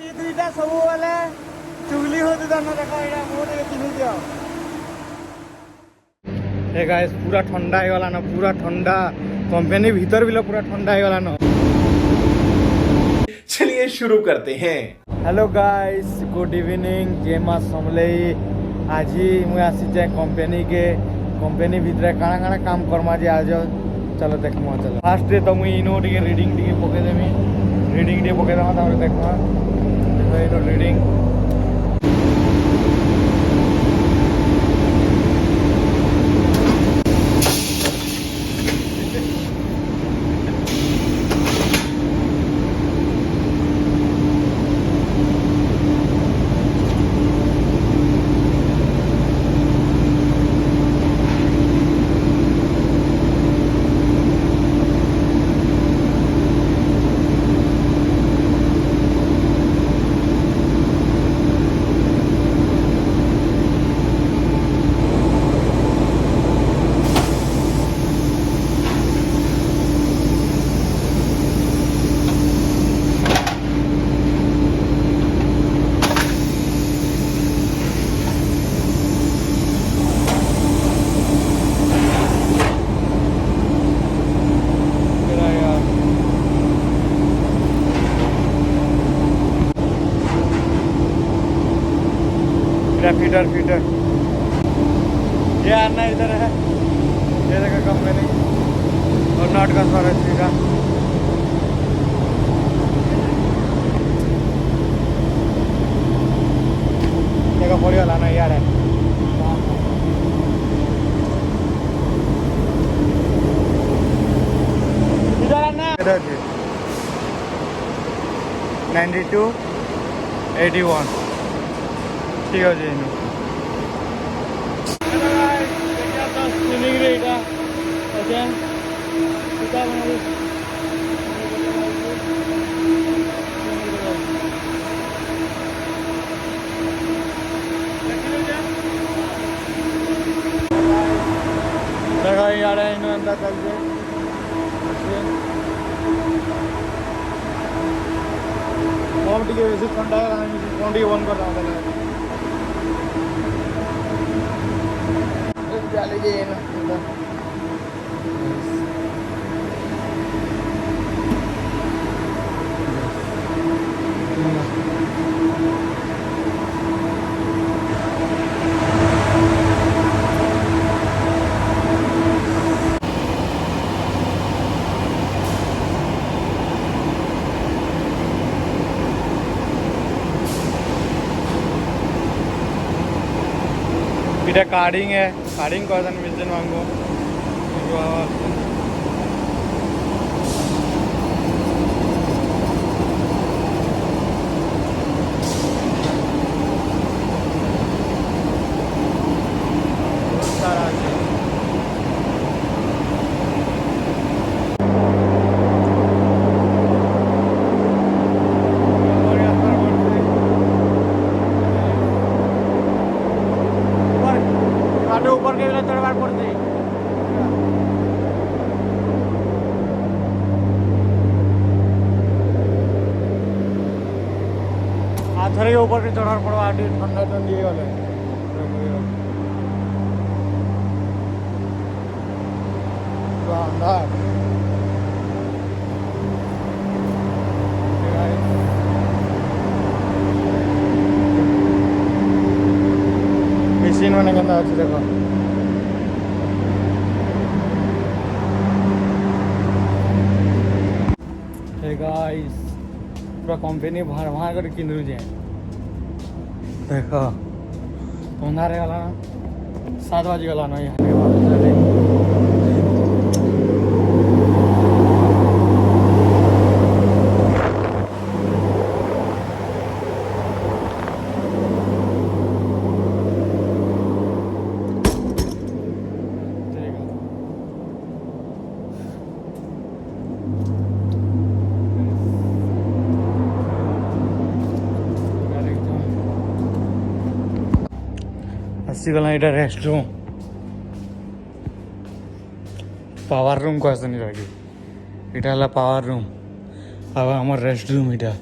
दुईटा सब बेले चुगली होती देखो यहाँ मोटे किनी दियो हे गाइस पूरा ठंडा हो गला न पूरा ठंडा कंपनी भीतर भी पूरा ठंडा हो गला न चलिए शुरू करते हैं। हेलो गाइस गुड इवनिंग जय मां समलेई आज मुझे आसी जाए कंपनी भीतर काଣା काଣା काम करमा जे आज चलो देखमा चलो फास्ट डे तो मुई इनो टिके रीडिंग टिके पके देमी रीडिंग टिके पके देमा तापर देखमा देखो इनो रीडिंग फीटर फीटर ये आना इधर है ये देखो कंपनी और नॉट का स्वराज का देखो बढ़िया लाना यार है इधर आना इधर 92 81 ঠিক আছে দেখা ইয়ারে ইনো এন্তা চলছে ফোন টিকে বেশি ঠান্ডা আমি ফোন টিকে বন্ধ করে দাও তাহলে चले जाइए ना এটা কার্ডিং है কার্ডিং কয়জন মিশন মাঙ্গো ऊपर के चढ़वार पड़ते हाथ ऊपर के चढ़ार पड़वा ठंडा ठंडी गले अंधार मशीन मैंने कहना अच्छी देखो गाइस पूरा कंपनी बाहर बाहर कर किन जाए देखो अंधारे गला 7 बजे गला ना यहाँ ଆସିଗଲା ଏଇଟା ରେଷ୍ଟ ରୁମ୍ ପାୱାର ରୁମ୍ କହିସନି ରହିକି ଏଇଟା ହେଲା ପାୱାର ରୁମ୍ ଆଉ ଆମର ରେଷ୍ଟ ରୁମ୍ ଏଇଟା